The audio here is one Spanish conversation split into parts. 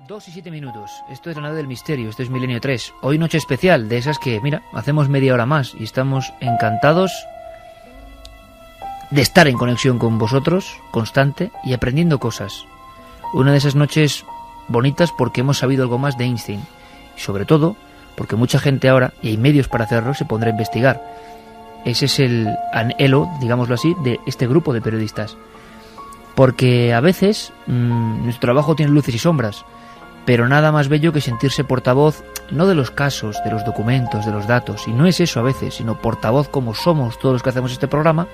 2:07. Esto es la nave del misterio, esto es Milenio 3. Hoy noche especial, de esas que, mira, hacemos media hora más y estamos encantados de estar en conexión con vosotros, constante, y aprendiendo cosas. Una de esas noches bonitas porque hemos sabido algo más de Einstein. Y sobre todo, porque mucha gente ahora, y hay medios para hacerlo, se pondrá a investigar. Ese es el anhelo, digámoslo así, de este grupo de periodistas. Porque a veces nuestro trabajo tiene luces y sombras, pero nada más bello que sentirse portavoz, no de los casos, de los documentos, de los datos, y no es eso a veces, sino portavoz como somos todos los que hacemos este programa,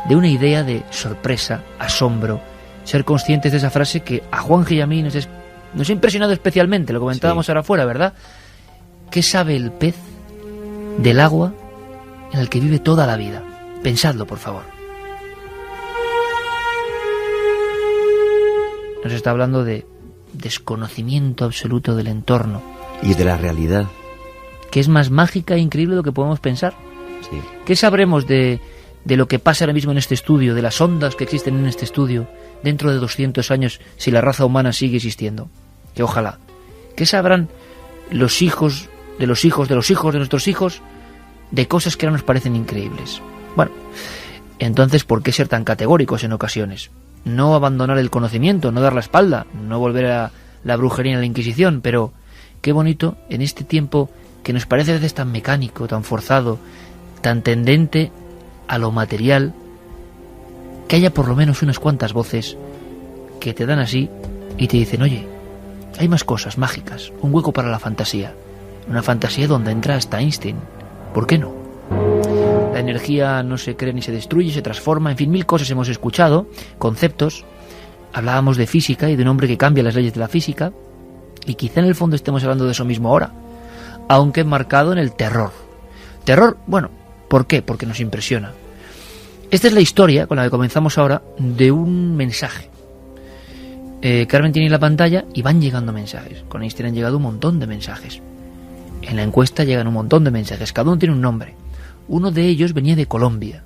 de una idea de sorpresa, asombro, ser conscientes de esa frase que a Juanji y a mí nos ha impresionado especialmente, lo comentábamos ahora afuera, ¿verdad? ¿Qué sabe el pez del agua en el que vive toda la vida? Pensadlo, por favor. Nos está hablando de desconocimiento absoluto del entorno. Y de la realidad. Que es más mágica e increíble de lo que podemos pensar. Sí. ¿Qué sabremos de lo que pasa ahora mismo en este estudio, de las ondas que existen en este estudio, dentro de 200 años, si la raza humana sigue existiendo? Que ojalá. ¿Qué sabrán los hijos de los hijos de los hijos de nuestros hijos de cosas que ahora nos parecen increíbles? Bueno, entonces, ¿por qué ser tan categóricos en ocasiones? No abandonar el conocimiento, no dar la espalda, no volver a la brujería y a la Inquisición, pero qué bonito en este tiempo que nos parece a veces tan mecánico, tan forzado, tan tendente a lo material, que haya por lo menos unas cuantas voces que te dan así y te dicen, oye, hay más cosas mágicas, un hueco para la fantasía, una fantasía donde entra hasta Einstein, ¿por qué no? La energía no se crea ni se destruye, se transforma, en fin, mil cosas hemos escuchado, conceptos. Hablábamos de física y de un hombre que cambia las leyes de la física, y quizá en el fondo estemos hablando de eso mismo ahora, aunque enmarcado en el terror. Terror, bueno, ¿por qué? Porque nos impresiona. Esta es la historia, con la que comenzamos ahora, de un mensaje. Carmen tiene la pantalla y van llegando mensajes. Con Einstein han llegado un montón de mensajes. En la encuesta llegan un montón de mensajes, cada uno tiene un nombre. Uno de ellos venía de Colombia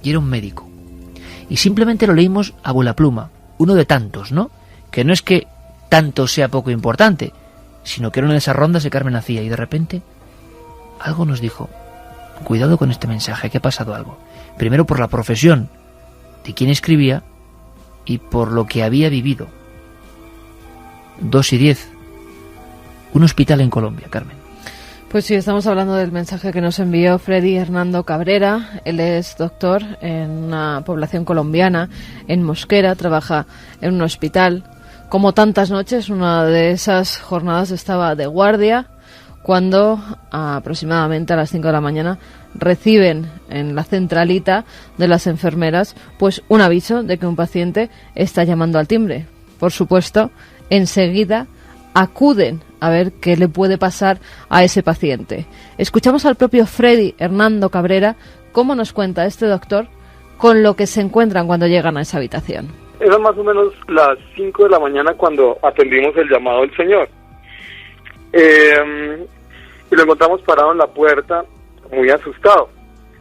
y era un médico. Y simplemente lo leímos a vuela pluma, uno de tantos, ¿no? Que no es que tanto sea poco importante, sino que era una de esas rondas que Carmen hacía y de repente algo nos dijo, cuidado con este mensaje, que ha pasado algo. Primero por la profesión de quien escribía y por lo que había vivido. 2:10. Un hospital en Colombia, Carmen. Pues sí, estamos hablando del mensaje que nos envió Freddy Hernando Cabrera. Él es doctor en una población colombiana, en Mosquera, trabaja en un hospital. Como tantas noches, una de esas jornadas estaba de guardia cuando aproximadamente a las 5 de la mañana reciben en la centralita de las enfermeras pues un aviso de que un paciente está llamando al timbre. Por supuesto, enseguida acuden a ver qué le puede pasar a ese paciente. Escuchamos al propio Freddy Hernando Cabrera cómo nos cuenta este doctor con lo que se encuentran cuando llegan a esa habitación. Eran más o menos las 5 de la mañana cuando atendimos el llamado del señor. Y lo encontramos parado en la puerta, muy asustado.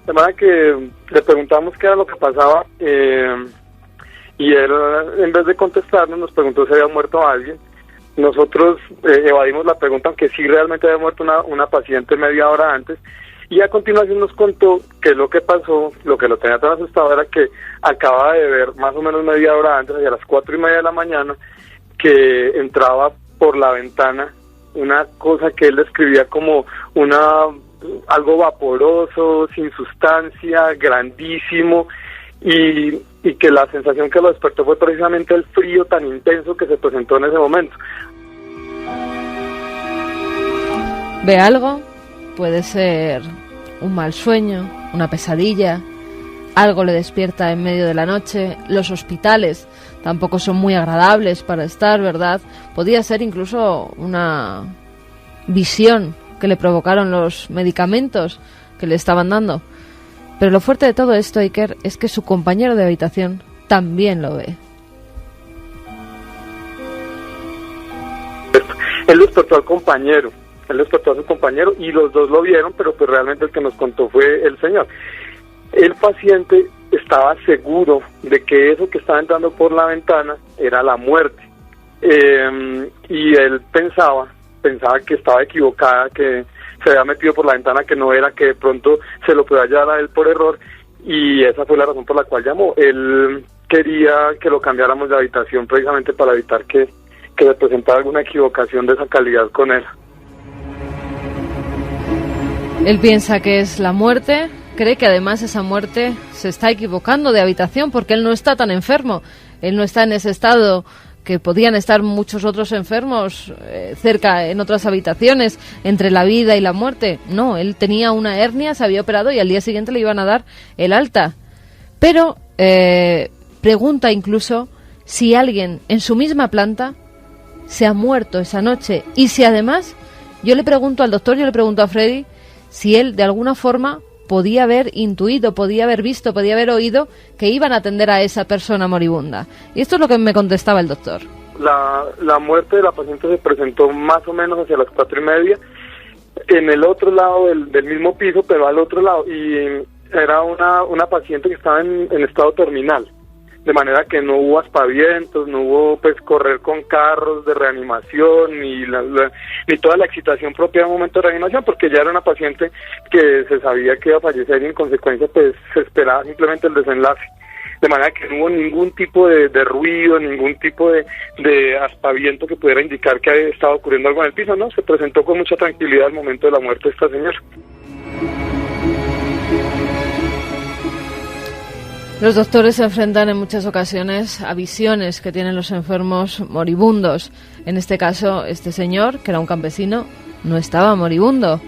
De manera que le preguntamos qué era lo que pasaba y él, en vez de contestarnos, nos preguntó si había muerto alguien. Nosotros evadimos la pregunta, aunque sí realmente había muerto una paciente media hora antes, y a continuación nos contó que lo que pasó, lo que lo tenía tan asustado era que acaba de ver más o menos media hora antes, hacia las 4:30 de la mañana, que entraba por la ventana una cosa que él describía como algo vaporoso, sin sustancia, grandísimo, y que la sensación que lo despertó fue precisamente el frío tan intenso que se presentó en ese momento. ¿Ve algo? Puede ser un mal sueño, una pesadilla, algo le despierta en medio de la noche. Los hospitales tampoco son muy agradables para estar, ¿verdad? Podía ser incluso una visión que le provocaron los medicamentos que le estaban dando. Pero lo fuerte de todo esto, Iker, es que su compañero de habitación también lo ve. Él despertó al compañero, a su compañero y los dos lo vieron, pero pues realmente el que nos contó fue el señor. El paciente estaba seguro de que eso que estaba entrando por la ventana era la muerte. y él pensaba que estaba equivocada, que se había metido por la ventana, que no era, que de pronto se lo podía hallar a él por error, y esa fue la razón por la cual llamó. Él quería que lo cambiáramos de habitación precisamente para evitar que se presentara alguna equivocación de esa calidad con él. Él piensa que es la muerte, cree que además esa muerte se está equivocando de habitación porque él no está tan enfermo, él no está en ese estado que podían estar muchos otros enfermos cerca en otras habitaciones, entre la vida y la muerte. No, él tenía una hernia, se había operado y al día siguiente le iban a dar el alta. Pero pregunta incluso si alguien en su misma planta se ha muerto esa noche. Y si además, yo le pregunto al doctor, yo le pregunto a Freddy, si él de alguna forma podía haber intuido, podía haber visto, podía haber oído que iban a atender a esa persona moribunda. Y esto es lo que me contestaba el doctor. La muerte de la paciente se presentó más o menos hacia las 4:30 en el otro lado del mismo piso, pero al otro lado, y era una paciente que estaba en estado terminal, de manera que no hubo aspavientos, no hubo pues correr con carros de reanimación, ni toda la excitación propia de un momento de reanimación, porque ya era una paciente que se sabía que iba a fallecer y en consecuencia pues se esperaba simplemente el desenlace, de manera que no hubo ningún tipo de ruido, ningún tipo de aspaviento que pudiera indicar que estaba ocurriendo algo en el piso, ¿no? Se presentó con mucha tranquilidad al momento de la muerte de esta señora. Los doctores se enfrentan en muchas ocasiones a visiones que tienen los enfermos moribundos. En este caso, este señor, que era un campesino, no estaba moribundo,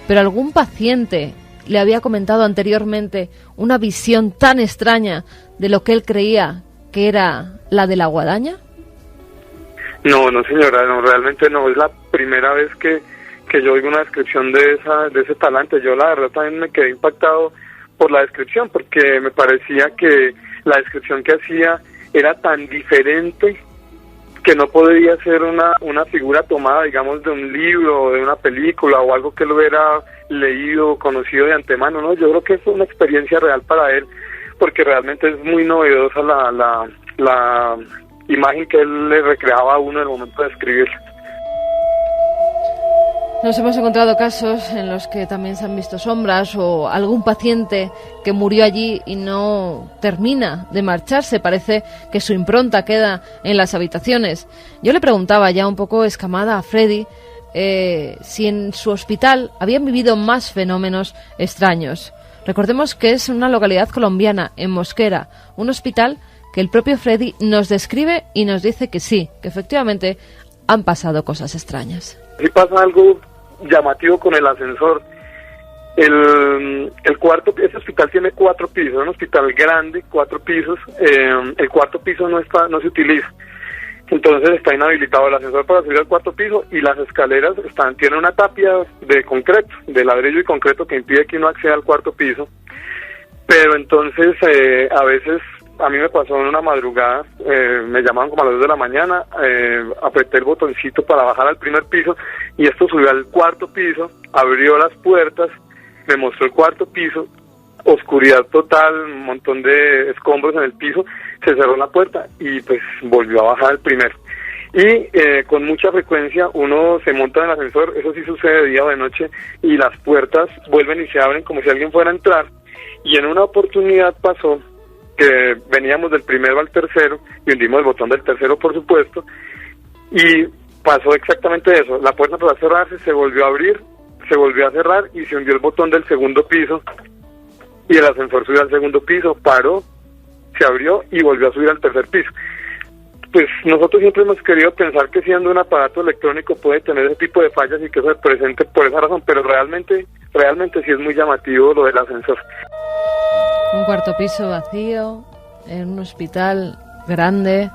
pero algún paciente le había comentado anteriormente una visión tan extraña de lo que él creía que era la de la guadaña. No, señora, no, realmente no. Es la primera vez que yo oigo una descripción de ese talante. Yo la verdad también me quedé impactado por la descripción, porque me parecía que la descripción que hacía era tan diferente que no podía ser una figura tomada, digamos, de un libro o de una película o algo que él hubiera leído o conocido de antemano, ¿no? Yo creo que fue una experiencia real para él, porque realmente es muy novedosa la imagen que él le recreaba a uno en el momento de escribirla. Nos hemos encontrado casos en los que también se han visto sombras o algún paciente que murió allí y no termina de marcharse. Parece que su impronta queda en las habitaciones. Yo le preguntaba ya un poco escamada a Freddy si en su hospital habían vivido más fenómenos extraños. Recordemos que es una localidad colombiana, en Mosquera, un hospital que el propio Freddy nos describe y nos dice que sí, que efectivamente han pasado cosas extrañas. Sí pasa algo llamativo con el ascensor. El cuarto, ese hospital tiene 4 pisos, es un hospital grande, 4 pisos. El cuarto piso no se utiliza, entonces está inhabilitado el ascensor para subir al 4 piso, y las escaleras tienen una tapia de concreto, de ladrillo y concreto, que impide que uno acceda al 4 piso. Pero entonces a veces, a mí me pasó en una madrugada, me llamaban como a las 2 de la mañana, apreté el botoncito para bajar al primer piso y esto subió al 4 piso, abrió las puertas, me mostró el 4 piso, oscuridad total, un montón de escombros en el piso, se cerró la puerta y pues volvió a bajar al primer. Y con mucha frecuencia uno se monta en el ascensor, eso sí sucede de día o de noche, y las puertas vuelven y se abren como si alguien fuera a entrar. Y en una oportunidad pasó que veníamos del primero al tercero y hundimos el botón del tercero, por supuesto, y pasó exactamente eso. La puerta empezó a cerrarse, se volvió a abrir, se volvió a cerrar y se hundió el botón del segundo piso y el ascensor subió al segundo piso, paró, se abrió y volvió a subir al tercer piso. Pues nosotros siempre hemos querido pensar que siendo un aparato electrónico puede tener ese tipo de fallas y que eso se presente por esa razón, pero realmente sí es muy llamativo lo del ascensor. Un 4 piso vacío, en un hospital grande,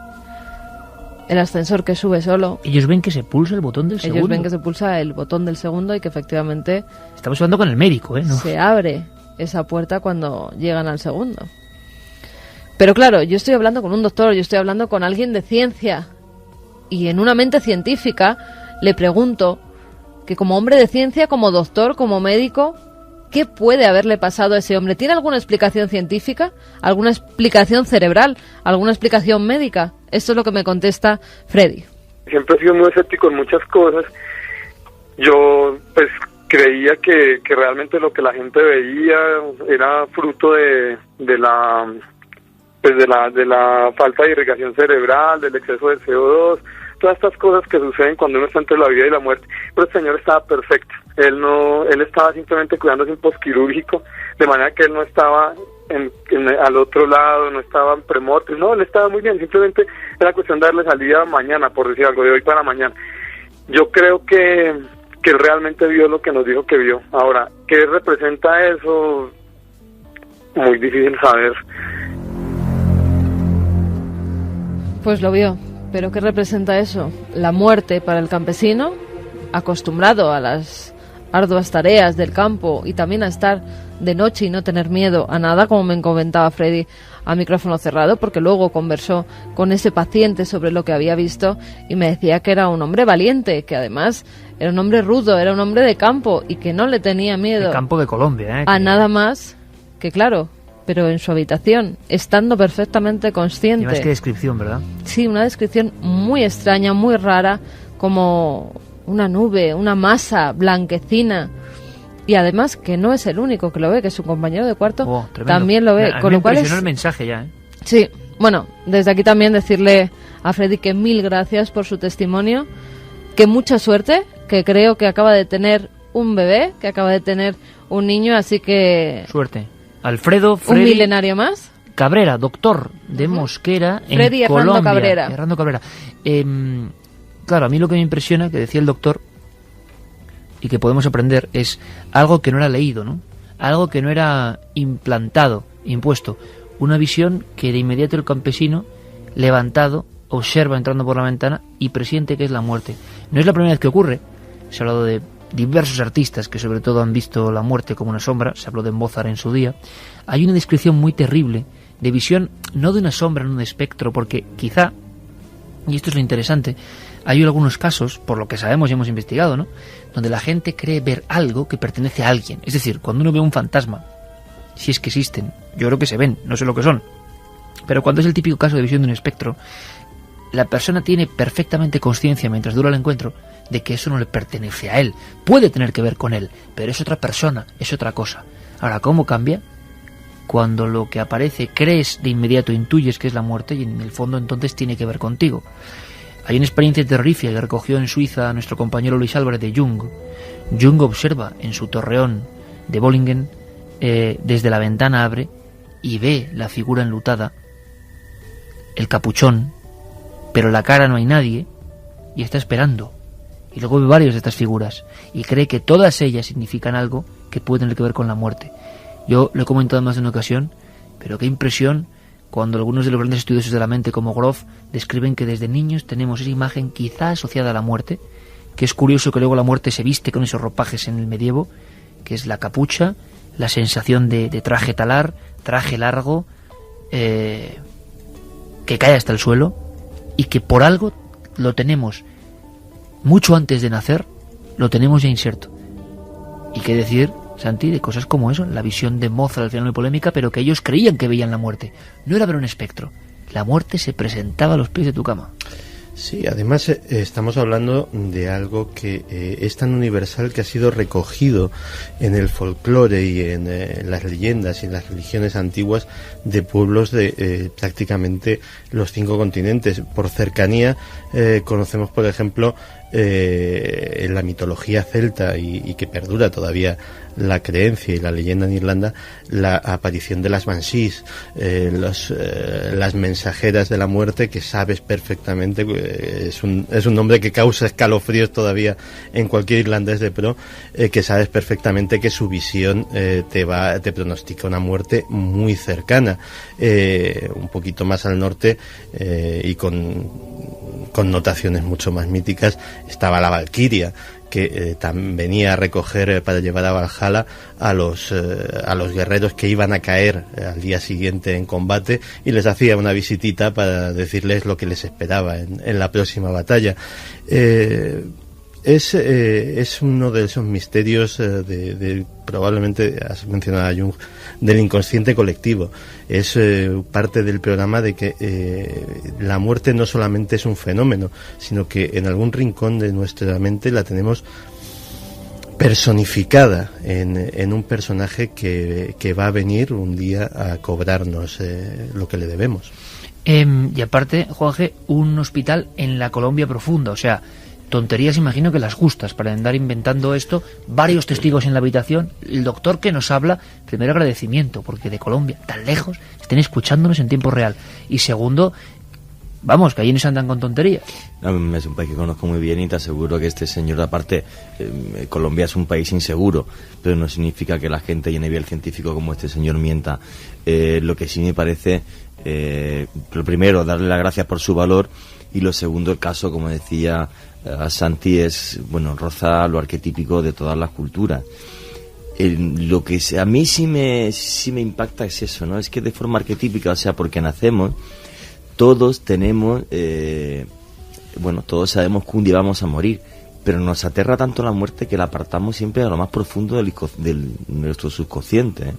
el ascensor que sube solo. Ellos ven que se pulsa el botón del segundo. Ellos ven que se pulsa el botón del segundo y que efectivamente... Estamos hablando con el médico, ¿no? Se abre esa puerta cuando llegan al segundo. Pero claro, yo estoy hablando con un doctor, yo estoy hablando con alguien de ciencia. Y en una mente científica le pregunto que como hombre de ciencia, como doctor, como médico... ¿Qué puede haberle pasado a ese hombre? ¿Tiene alguna explicación científica? ¿Alguna explicación cerebral? ¿Alguna explicación médica? Esto es lo que me contesta Freddy. siempre he sido muy escéptico en muchas cosas. Yo pues creía que realmente lo que la gente veía era fruto de la falta de irrigación cerebral, del exceso de CO2, todas estas cosas que suceden cuando uno está entre la vida y la muerte. Pero el señor estaba perfecto. Él estaba simplemente cuidándose un posquirúrgico, de manera que él no estaba al otro lado, no estaba en premortem, no, él estaba muy bien, simplemente era cuestión de darle salida mañana, por decir algo, de hoy para mañana. Yo creo que él realmente vio lo que nos dijo que vio. Ahora, ¿qué representa eso? Muy difícil saber. Pues lo vio, pero ¿qué representa eso? La muerte para el campesino, acostumbrado a las arduas tareas del campo y también a estar de noche y no tener miedo a nada, como me comentaba Freddy a micrófono cerrado, porque luego conversó con ese paciente sobre lo que había visto y me decía que era un hombre valiente, que además era un hombre rudo, era un hombre de campo y que no le tenía miedo. El campo de Colombia, a nada más que, claro, pero en su habitación, estando perfectamente consciente. Y más que descripción, ¿verdad? Sí, una descripción muy extraña, muy rara, como una nube, una masa blanquecina. Y además que no es el único que lo ve, que su compañero de cuarto también lo ve. A mí con me lo cual impresionó el mensaje ya, ¿eh? Sí, bueno, desde aquí también decirle a Freddy que 1000 gracias por su testimonio, que mucha suerte, que creo que acaba de tener un bebé, que acaba de tener un niño, así que... Suerte. Alfredo Freddy, un milenario más. Cabrera, doctor de Mosquera Freddy en Colombia. Hernando Cabrera. Claro, a mí lo que me impresiona, que decía el doctor, y que podemos aprender, es algo que no era leído, ¿no? Algo que no era implantado, impuesto. Una visión que de inmediato el campesino, levantado, observa entrando por la ventana y presiente que es la muerte. No es la primera vez que ocurre. Se ha hablado de diversos artistas que sobre todo han visto la muerte como una sombra. Se habló de Mozart en su día. Hay una descripción muy terrible de visión, no de una sombra, no de espectro, porque quizá, y esto es lo interesante, hay algunos casos, por lo que sabemos y hemos investigado, ¿no?, donde la gente cree ver algo que pertenece a alguien. Es decir, cuando uno ve un fantasma, si es que existen, yo creo que se ven, no sé lo que son, pero cuando es el típico caso de visión de un espectro, la persona tiene perfectamente conciencia, mientras dura el encuentro, de que eso no le pertenece a él. Puede tener que ver con él, pero es otra persona, es otra cosa. Ahora, ¿cómo cambia? Cuando lo que aparece crees de inmediato, intuyes que es la muerte, y en el fondo entonces tiene que ver contigo. Hay una experiencia terrorífica que recogió en Suiza nuestro compañero Luis Álvarez de Jung. Jung observa en su torreón de Bollingen, desde la ventana abre y ve la figura enlutada, el capuchón, pero en la cara no hay nadie y está esperando. Y luego ve varias de estas figuras y cree que todas ellas significan algo que puede tener que ver con la muerte. Yo lo he comentado más de una ocasión, pero qué impresión cuando algunos de los grandes estudiosos de la mente, como Grof, describen que desde niños tenemos esa imagen quizá asociada a la muerte, que es curioso que luego la muerte se viste con esos ropajes en el medievo, que es la capucha, la sensación de traje talar, traje largo, que cae hasta el suelo, y que por algo lo tenemos mucho antes de nacer, lo tenemos ya inserto. Y qué decir, Santi, de cosas como eso, la visión de Mozart al final de polémica, pero que ellos creían que veían la muerte. No era ver un espectro, la muerte se presentaba a los pies de tu cama. Sí, además estamos hablando de algo que es tan universal, que ha sido recogido en el folclore y en las leyendas y en las religiones antiguas de pueblos de prácticamente los 5 continentes. Por cercanía conocemos, por ejemplo, en la mitología celta y que perdura todavía la creencia y la leyenda en Irlanda, la aparición de las banshees, las mensajeras de la muerte, que sabes perfectamente, es un nombre que causa escalofríos todavía en cualquier irlandés de pro, que sabes perfectamente que su visión te pronostica una muerte muy cercana. Un poquito más al norte y con connotaciones mucho más míticas estaba la Valquiria, que venía a recoger para llevar a Valhalla a los guerreros que iban a caer al día siguiente en combate, y les hacía una visitita para decirles lo que les esperaba en la próxima batalla. Es uno de esos misterios probablemente, has mencionado a Jung, del inconsciente colectivo. Es parte del programa de que la muerte no solamente es un fenómeno, sino que en algún rincón de nuestra mente la tenemos personificada en un personaje que va a venir un día a cobrarnos lo que le debemos. Y aparte, Juanje, un hospital en la Colombia profunda, o sea, tonterías imagino que las justas para andar inventando esto, varios testigos en la habitación, el doctor que nos habla, primero agradecimiento, porque de Colombia, tan lejos, estén escuchándonos en tiempo real, y segundo, vamos, que allí no se andan con tonterías. No, es un país que conozco muy bien y te aseguro que este señor, aparte, Colombia es un país inseguro, pero no significa que la gente y a nivel científico como este señor mienta. Lo que sí me parece, lo primero, darle las gracias por su valor, y lo segundo, el caso, como decía Santi, es, bueno, roza lo arquetípico de todas las culturas. Lo que a mí sí me impacta es eso, ¿no? Es que de forma arquetípica, o sea, porque nacemos, todos tenemos, todos sabemos que un día vamos a morir, pero nos aterra tanto la muerte que la apartamos siempre a lo más profundo de nuestro subconsciente, ¿eh?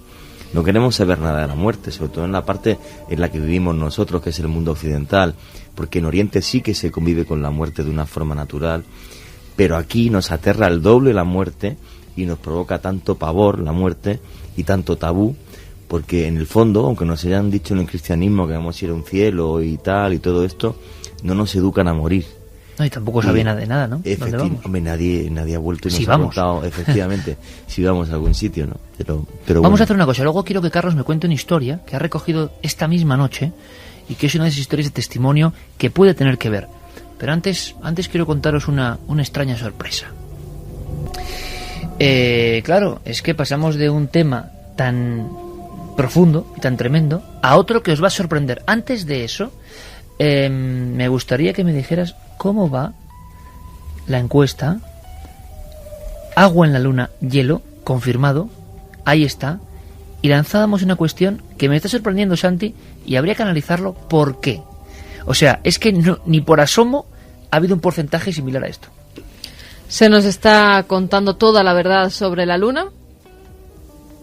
No queremos saber nada de la muerte, sobre todo en la parte en la que vivimos nosotros, que es el mundo occidental, porque en Oriente sí que se convive con la muerte de una forma natural, pero aquí nos aterra el doble la muerte y nos provoca tanto pavor la muerte y tanto tabú, porque en el fondo, aunque nos hayan dicho en el cristianismo que vamos a ir a un cielo y tal y todo esto, no nos educan a morir. No, y tampoco sabía nada de nada, ¿no? ¿Dónde vamos? Hombre, nadie ha vuelto y nos si ha vamos. contado, efectivamente, si vamos a algún sitio, ¿no? Pero vamos bueno. a hacer una cosa, luego quiero que Carlos me cuente una historia que ha recogido esta misma noche y que es una de esas historias de testimonio que puede tener que ver. Pero antes quiero contaros una extraña sorpresa. Claro, es que pasamos de un tema tan profundo y tan tremendo a otro que os va a sorprender. Antes de eso, me gustaría que me dijeras cómo va la encuesta. Agua en la luna, hielo, confirmado, ahí está. Y lanzábamos una cuestión que me está sorprendiendo, Santi, y habría que analizarlo por qué. O sea, es que no, ni por asomo ha habido un porcentaje similar a esto. ¿Se nos está contando toda la verdad sobre la luna?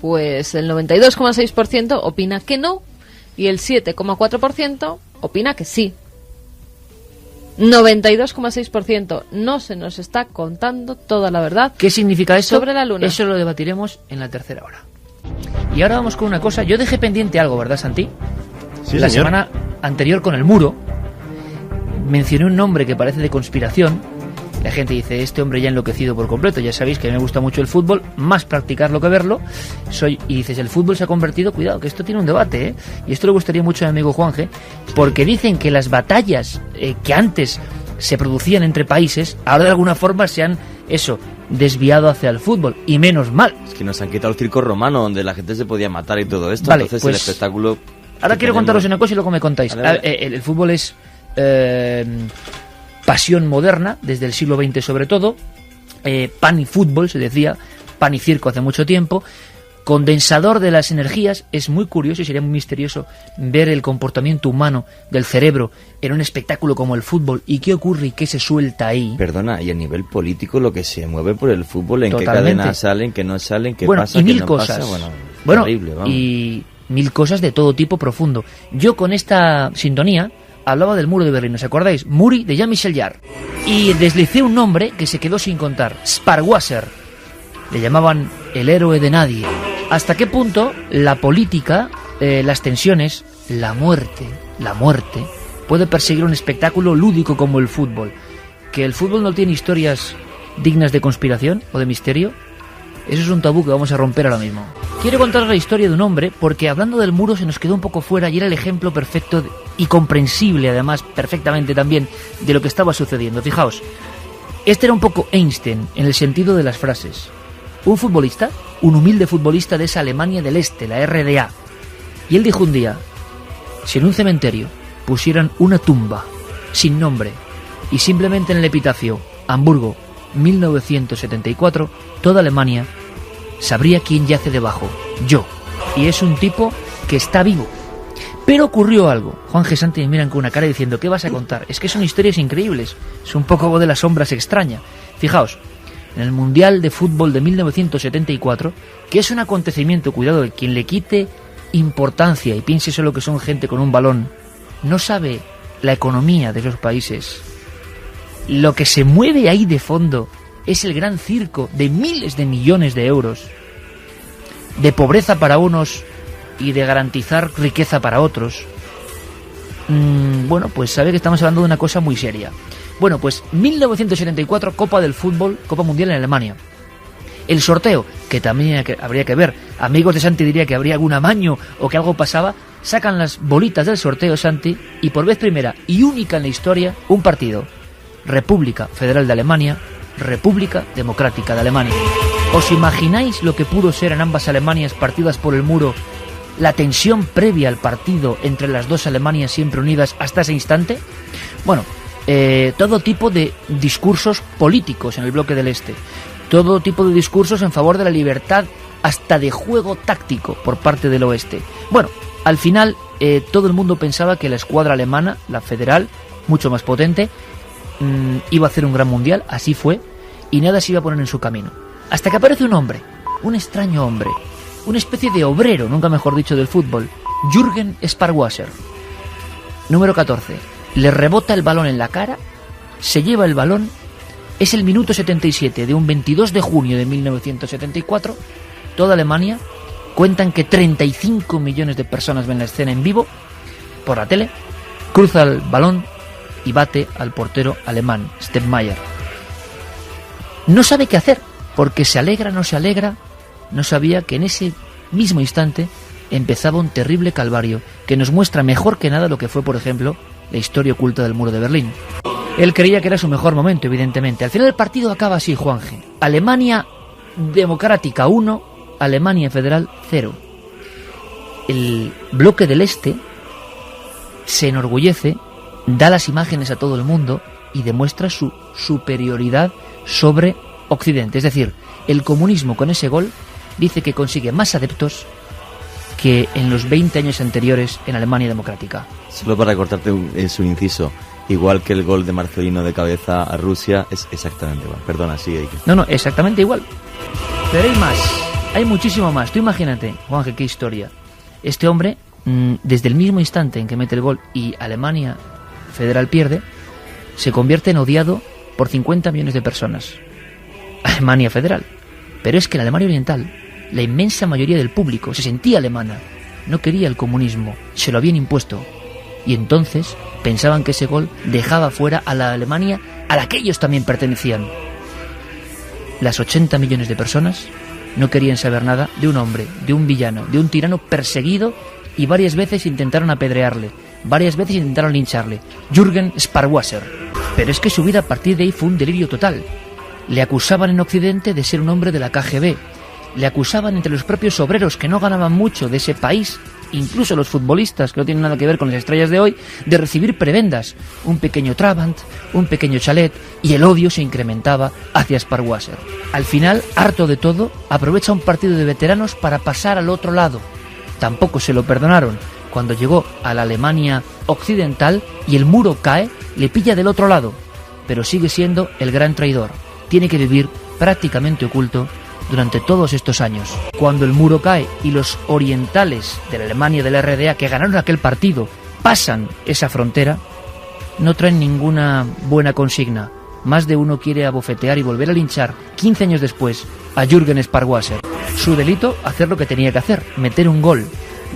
Pues el 92,6% opina que no y el 7,4% opina que sí. 92,6% no se nos está contando toda la verdad. ¿Qué significa eso? Sobre la luna. Eso lo debatiremos en la tercera hora. Y ahora vamos con una cosa. Yo dejé pendiente algo, ¿verdad, Santi? Sí, la señor. semana anterior con el muro mencioné un nombre que parece de conspiración. La gente dice, este hombre ya enloquecido por completo. Ya sabéis que a mí me gusta mucho el fútbol, más practicarlo que verlo. Y dices, el fútbol se ha convertido, cuidado, que esto tiene un debate, ¿eh? Y esto le gustaría mucho a mi amigo Juanje, porque dicen que las batallas que antes se producían entre países, ahora de alguna forma se han, desviado hacia el fútbol. Y menos mal. Es que nos han quitado el circo romano, donde la gente se podía matar y todo esto. Vale, entonces pues, el espectáculo... Ahora quiero contaros una cosa y luego me contáis. Vale. El fútbol es pasión moderna, desde el siglo XX sobre todo. Pan y fútbol, se decía. Pan y circo hace mucho tiempo. Condensador de las energías. Es muy curioso y sería muy misterioso ver el comportamiento humano del cerebro en un espectáculo como el fútbol. ¿Y qué ocurre y qué se suelta ahí? Perdona, y a nivel político lo que se mueve por el fútbol, en Totalmente. qué cadenas salen, qué no salen, qué bueno, pasa, y qué mil no cosas. pasa. Bueno, terrible, vamos. y mil cosas de todo tipo profundo. Yo con esta sintonía hablaba del muro de Berlín, ¿os acordáis? Muri de Jean-Michel Jarre. Y deslicé un nombre que se quedó sin contar, Sparwasser. Le llamaban el héroe de nadie. ¿Hasta qué punto la política, las tensiones, la muerte, puede perseguir un espectáculo lúdico como el fútbol? ¿Que el fútbol no tiene historias dignas de conspiración o de misterio? Eso es un tabú que vamos a romper ahora mismo. Quiero contaros la historia de un hombre porque hablando del muro se nos quedó un poco fuera y era el ejemplo perfecto y comprensible, además, perfectamente también, de lo que estaba sucediendo. Fijaos, este era un poco Einstein en el sentido de las frases. Un futbolista, un humilde futbolista de esa Alemania del Este, la RDA. Y él dijo un día, si en un cementerio pusieran una tumba sin nombre y simplemente en el epitafio, Hamburgo, 1974, toda Alemania sabría quién yace debajo, yo. Y es un tipo que está vivo. Pero ocurrió algo. Juan G. Santi me miran con una cara diciendo, ¿qué vas a contar? Es que son historias increíbles. Es un poco de las sombras extraña. Fijaos, en el Mundial de Fútbol de 1974, que es un acontecimiento, cuidado, de quien le quite importancia y piense solo que son gente con un balón, no sabe la economía de esos países. Lo que se mueve ahí de fondo es el gran circo de miles de millones de euros, de pobreza para unos y de garantizar riqueza para otros. Bueno, pues sabe que estamos hablando de una cosa muy seria. Bueno, pues 1974, Copa del Fútbol, Copa Mundial en Alemania. El sorteo, que también habría que ver, amigos de Santi diría que habría algún amaño o que algo pasaba, sacan las bolitas del sorteo, Santi, y por vez primera y única en la historia, un partido. República Federal de Alemania, República Democrática de Alemania. ¿Os imagináis lo que pudo ser en ambas Alemanias partidas por el muro, la tensión previa al partido entre las dos Alemanias siempre unidas hasta ese instante? Bueno, todo tipo de discursos políticos en el bloque del Este, todo tipo de discursos en favor de la libertad, hasta de juego táctico por parte del Oeste. Bueno, al final todo el mundo pensaba que la escuadra alemana, la federal, mucho más potente, iba a hacer un gran mundial, así fue, y nada se iba a poner en su camino. Hasta que aparece un hombre, un extraño hombre, una especie de obrero, nunca mejor dicho, del fútbol, Jürgen Sparwasser, número 14. Le rebota el balón en la cara, se lleva el balón, es el minuto 77 de un 22 de junio de 1974, toda Alemania, cuentan que 35 millones de personas ven la escena en vivo, por la tele, cruza el balón y bate al portero alemán, Steinmeier. No sabe qué hacer, porque se alegra, no se alegra, no sabía que en ese mismo instante empezaba un terrible calvario que nos muestra mejor que nada lo que fue, por ejemplo, la historia oculta del muro de Berlín. Él creía que era su mejor momento, evidentemente. Al final el partido acaba así, Juanje. Alemania Democrática 1, Alemania Federal 0. El bloque del Este se enorgullece, da las imágenes a todo el mundo y demuestra su superioridad sobre Occidente. Es decir, el comunismo con ese gol dice que consigue más adeptos que en los 20 años anteriores en Alemania Democrática. Solo para cortarte un inciso, igual que el gol de Marcelino de cabeza a Rusia, es exactamente igual. Perdona, sigue. No, exactamente igual. Pero hay más, hay muchísimo más. Tú imagínate, Juanje, qué historia. Este hombre, desde el mismo instante en que mete el gol y Alemania Federal pierde, se convierte en odiado por 50 millones de personas. Alemania Federal. Pero es que en Alemania Oriental, la inmensa mayoría del público se sentía alemana, no quería el comunismo, se lo habían impuesto. Y entonces pensaban que ese gol dejaba fuera a la Alemania a la que ellos también pertenecían. Las 80 millones de personas no querían saber nada de un hombre, de un villano, de un tirano perseguido, y varias veces intentaron apedrearle, varias veces intentaron lincharle, Jürgen Sparwasser. Pero es que su vida a partir de ahí fue un delirio total. Le acusaban en Occidente de ser un hombre de la KGB. Le acusaban entre los propios obreros que no ganaban mucho de ese país, incluso los futbolistas que no tienen nada que ver con las estrellas de hoy, de recibir prebendas, un pequeño Trabant, un pequeño chalet, y el odio se incrementaba hacia Sparwasser. Al final, harto de todo, aprovecha un partido de veteranos para pasar al otro lado. Tampoco se lo perdonaron. Cuando llegó a la Alemania occidental y el muro cae, le pilla del otro lado, pero sigue siendo el gran traidor. Tiene que vivir prácticamente oculto durante todos estos años. Cuando el muro cae y los orientales de la Alemania de la RDA, que ganaron aquel partido, pasan esa frontera, no traen ninguna buena consigna. Más de uno quiere abofetear y volver a linchar 15 años después a Jürgen Sparwasser. Su delito, hacer lo que tenía que hacer, meter un gol.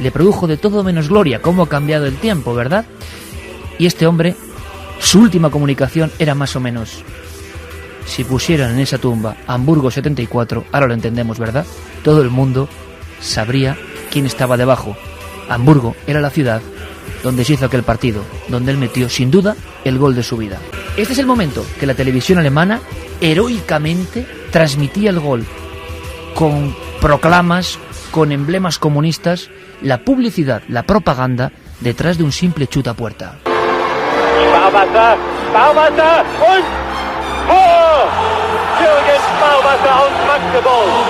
Le produjo de todo menos gloria. Cómo ha cambiado el tiempo, ¿verdad? Y este hombre, su última comunicación era más o menos: si pusieran en esa tumba Hamburgo 74, ahora lo entendemos, ¿verdad? Todo el mundo sabría quién estaba debajo. Hamburgo era la ciudad donde se hizo aquel partido, donde él metió, sin duda, el gol de su vida. Este es el momento que la televisión alemana heroicamente transmitía el gol con proclamas, con emblemas comunistas, la publicidad, la propaganda, detrás de un simple chutapuerta. Sparwasser und Tor! Jürgen Sparwasser aus Magdeburg.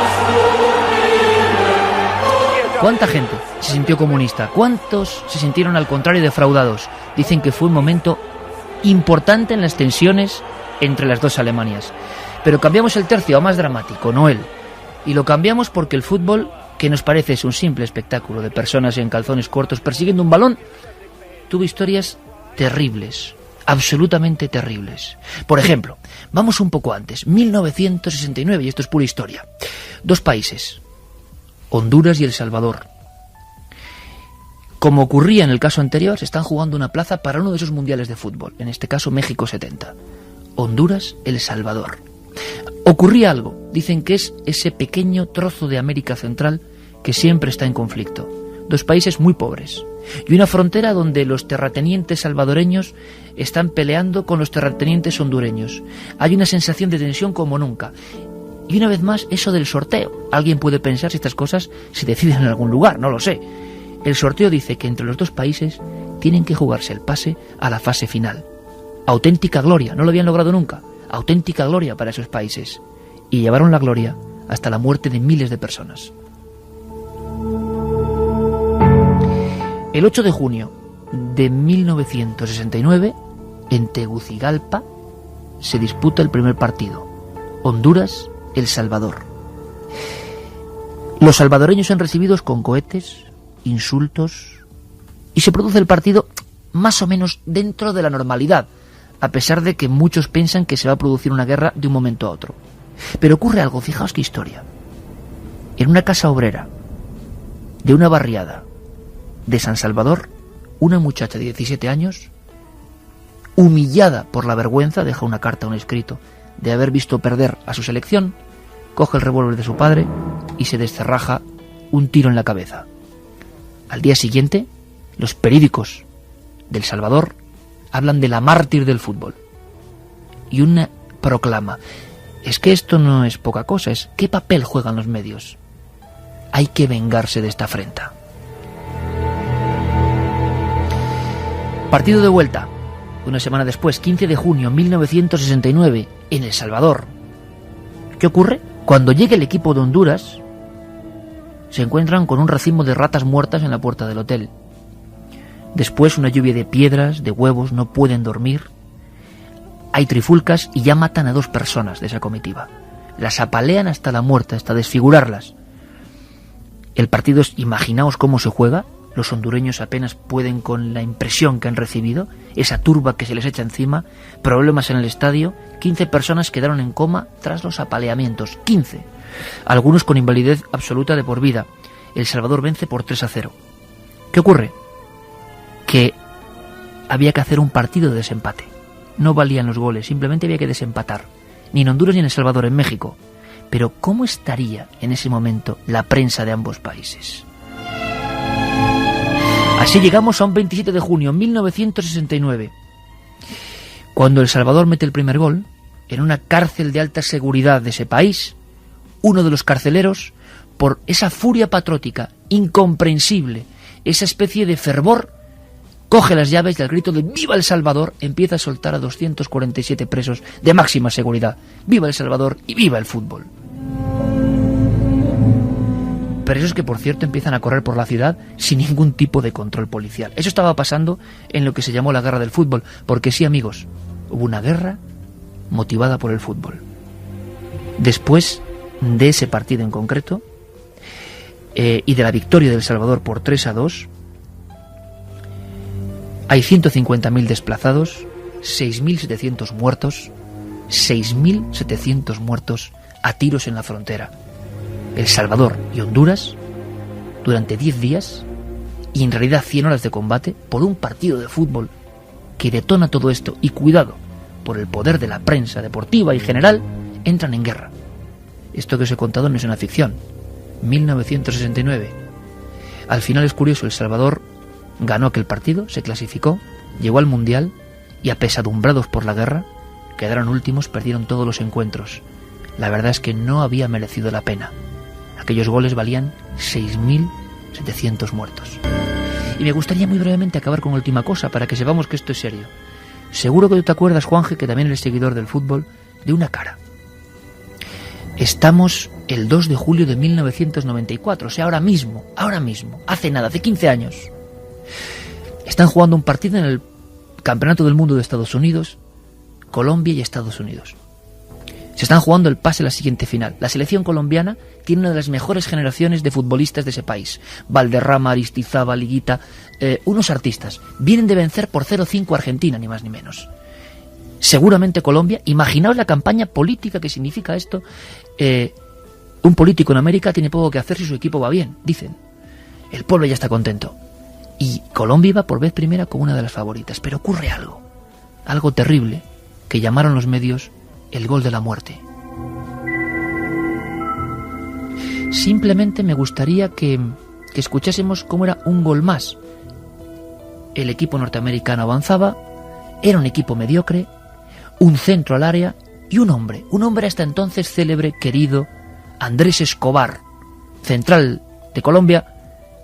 ¿Cuánta gente se sintió comunista? ¿Cuántos se sintieron al contrario defraudados? Dicen que fue un momento importante en las tensiones entre las dos Alemanias. Pero cambiamos el tercio a más dramático, Noel. Y lo cambiamos porque el fútbol, que nos parece es un simple espectáculo de personas en calzones cortos persiguiendo un balón, tuvo historias terribles, absolutamente terribles. Por ejemplo, vamos un poco antes, 1969, y esto es pura historia. Dos países, Honduras y El Salvador. Como ocurría en el caso anterior, se están jugando una plaza para uno de esos mundiales de fútbol, en este caso México 70. Honduras, El Salvador. Ocurría algo, dicen que es ese pequeño trozo de América Central que siempre está en conflicto. Dos países muy pobres y una frontera donde los terratenientes salvadoreños están peleando con los terratenientes hondureños. Hay una sensación de tensión como nunca. Y una vez más, eso del sorteo. Alguien puede pensar si estas cosas se deciden en algún lugar, no lo sé. El sorteo dice que entre los dos países tienen que jugarse el pase a la fase final. Auténtica gloria, no lo habían logrado nunca. Auténtica gloria para esos países. Y llevaron la gloria hasta la muerte de miles de personas. El 8 de junio de 1969, en Tegucigalpa, se disputa el primer partido. Honduras, El Salvador. Los salvadoreños son recibidos con cohetes, insultos, y se produce el partido más o menos dentro de la normalidad, a pesar de que muchos piensan que se va a producir una guerra de un momento a otro. Pero ocurre algo, fijaos qué historia. En una casa obrera de una barriada de San Salvador, una muchacha de 17 años, humillada por la vergüenza, deja una carta, un escrito, de haber visto perder a su selección, coge el revólver de su padre y se descerraja un tiro en la cabeza. Al día siguiente, los periódicos de El Salvador hablan de la mártir del fútbol. Y una proclama: es que esto no es poca cosa, es ¿qué papel juegan los medios? Hay que vengarse de esta afrenta. Partido de vuelta, una semana después, 15 de junio de 1969, en El Salvador. ¿Qué ocurre? Cuando llega el equipo de Honduras, se encuentran con un racimo de ratas muertas en la puerta del hotel. Después una lluvia de piedras, de huevos, no pueden dormir. Hay trifulcas y ya matan a 2 personas de esa comitiva. Las apalean hasta la muerte, hasta desfigurarlas. El partido es, imaginaos cómo se juega. Los hondureños apenas pueden con la impresión que han recibido, esa turba que se les echa encima, problemas en el estadio, 15 personas quedaron en coma tras los apaleamientos, 15. Algunos con invalidez absoluta de por vida. El Salvador vence por 3-0. ¿Qué ocurre? Que había que hacer un partido de desempate. No valían los goles, simplemente había que desempatar. Ni en Honduras ni en El Salvador, en México. Pero ¿cómo estaría en ese momento la prensa de ambos países? Así llegamos a un 27 de junio de 1969, cuando El Salvador mete el primer gol en una cárcel de alta seguridad de ese país. Uno de los carceleros, por esa furia patriótica incomprensible, esa especie de fervor, coge las llaves y al grito de ¡Viva El Salvador! Empieza a soltar a 247 presos de máxima seguridad. ¡Viva El Salvador y viva el fútbol! Presos que, por cierto, empiezan a correr por la ciudad sin ningún tipo de control policial. Eso estaba pasando en lo que se llamó la guerra del fútbol, porque sí, amigos, hubo una guerra motivada por el fútbol. Después de ese partido en concreto, y de la victoria de El Salvador por 3-2, hay 150.000 desplazados, 6.700 muertos, 6.700 muertos a tiros en la frontera. El Salvador y Honduras, durante 10 días, y en realidad 100 horas de combate, por un partido de fútbol que detona todo esto, y cuidado, por el poder de la prensa deportiva y general, entran en guerra. Esto que os he contado no es una ficción. 1969. Al final es curioso, El Salvador ganó aquel partido, se clasificó, llegó al Mundial, y apesadumbrados por la guerra, quedaron últimos, perdieron todos los encuentros. La verdad es que no había merecido la pena. Aquellos goles valían 6.700 muertos. Y me gustaría muy brevemente acabar con una última cosa, para que sepamos que esto es serio. Seguro que tú te acuerdas, Juanje, que también eres seguidor del fútbol, de una cara. Estamos el 2 de julio de 1994, o sea, ahora mismo, hace nada, hace 15 años. Están jugando un partido en el Campeonato del Mundo de Estados Unidos, Colombia y Estados Unidos. Se están jugando el pase a la siguiente final. La selección colombiana tiene una de las mejores generaciones de futbolistas de ese país. Valderrama, Aristizábal, Higuita, unos artistas. Vienen de vencer por 0-5 a Argentina, ni más ni menos. Seguramente Colombia, imaginaos la campaña política que significa esto. Un político en América tiene poco que hacer si su equipo va bien, dicen. El pueblo ya está contento. Y Colombia iba por vez primera como una de las favoritas. Pero ocurre algo terrible, que llamaron los medios el gol de la muerte. Simplemente me gustaría que escuchásemos cómo era un gol más. El equipo norteamericano avanzaba, era un equipo mediocre, un centro al área y un hombre hasta entonces célebre, querido, Andrés Escobar, central de Colombia,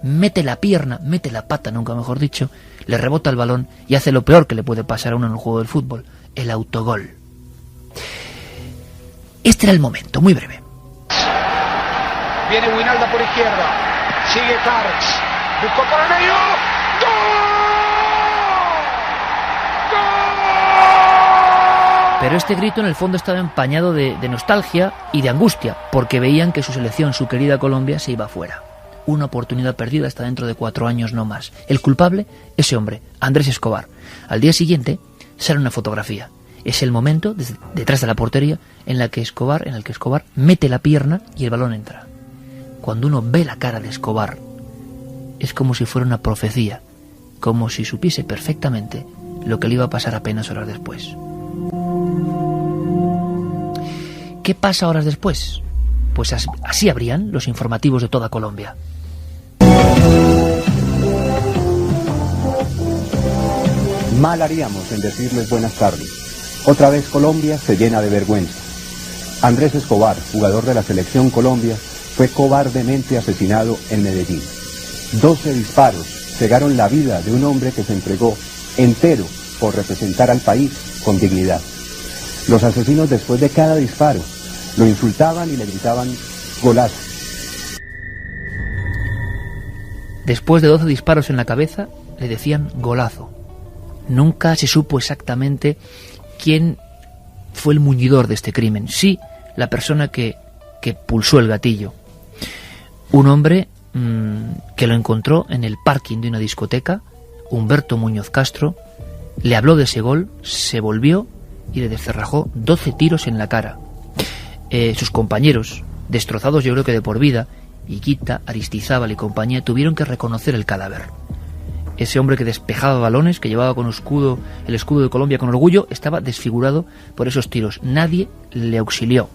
mete la pierna, mete la pata, nunca mejor dicho, le rebota el balón y hace lo peor que le puede pasar a uno en un juego del fútbol, el autogol. Este era el momento, muy breve. Viene Wijnaldum por izquierda, sigue Karks, buscó por el medio, ¡gol! Pero este grito en el fondo estaba empañado de nostalgia y de angustia, porque veían que su selección, su querida Colombia, se iba fuera. Una oportunidad perdida hasta dentro de 4 años no más. El culpable, ese hombre, Andrés Escobar. Al día siguiente sale una fotografía. Es el momento, detrás de la portería, en el que Escobar mete la pierna y el balón entra. Cuando uno ve la cara de Escobar, es como si fuera una profecía, como si supiese perfectamente lo que le iba a pasar apenas horas después. ¿Qué pasa horas después? Pues así abrían los informativos de toda Colombia. Mal haríamos en decirles buenas tardes. Otra vez Colombia se llena de vergüenza. Andrés Escobar, jugador de la selección Colombia, fue cobardemente asesinado en Medellín. 12 disparos cegaron la vida de un hombre que se entregó entero por representar al país con dignidad. Los asesinos, después de cada disparo, lo insultaban y le gritaban golazo. Después de 12 disparos en la cabeza, le decían golazo. Nunca se supo exactamente quién fue el muñidor de este crimen. Sí, la persona que pulsó el gatillo. Un hombre que lo encontró en el parking de una discoteca, Humberto Muñoz Castro, le habló de ese gol, se volvió y le descerrajó 12 tiros en la cara. Sus compañeros, destrozados yo creo que de por vida, Higuita, Aristizábal y compañía, tuvieron que reconocer el cadáver. Ese hombre que despejaba balones, que llevaba con el escudo de Colombia con orgullo, estaba desfigurado por esos tiros. Nadie le auxilió.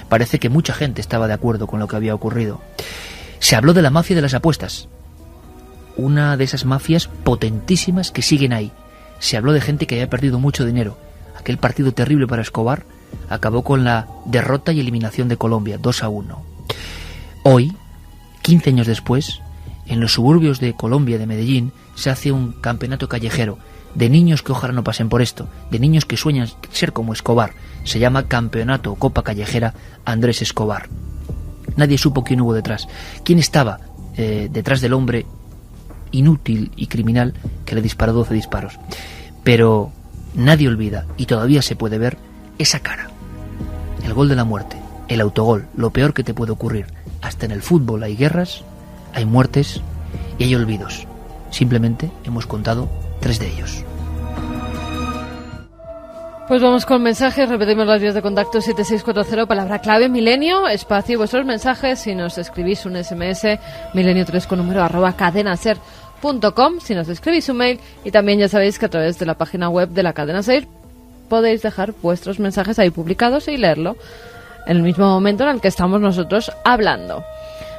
Parece que mucha gente estaba de acuerdo con lo que había ocurrido. Se habló de la mafia de las apuestas, una de esas mafias potentísimas que siguen ahí. Se habló de gente que había perdido mucho dinero. Aquel partido terrible para Escobar acabó con la derrota y eliminación de Colombia, 2-1. Hoy, 15 años después, en los suburbios de Colombia, de Medellín, se hace un campeonato callejero de niños que ojalá no pasen por esto, de niños que sueñan ser como Escobar. Se llama Campeonato o Copa Callejera Andrés Escobar. Nadie supo quién hubo detrás, quién estaba detrás del hombre inútil y criminal que le disparó 12 disparos. Pero nadie olvida, y todavía se puede ver, esa cara. El gol de la muerte, el autogol, lo peor que te puede ocurrir. Hasta en el fútbol hay guerras, hay muertes y hay olvidos. Simplemente hemos contado 3 de ellos. Pues vamos con mensajes, repetimos las vías de contacto: 7640, palabra clave milenio, espacio y vuestros mensajes. Si nos escribís un SMS, milenio3 con número @cadenaser.com, si nos escribís un mail, y también ya sabéis que a través de la página web de la Cadena Ser podéis dejar vuestros mensajes ahí publicados y leerlo en el mismo momento en el que estamos nosotros hablando.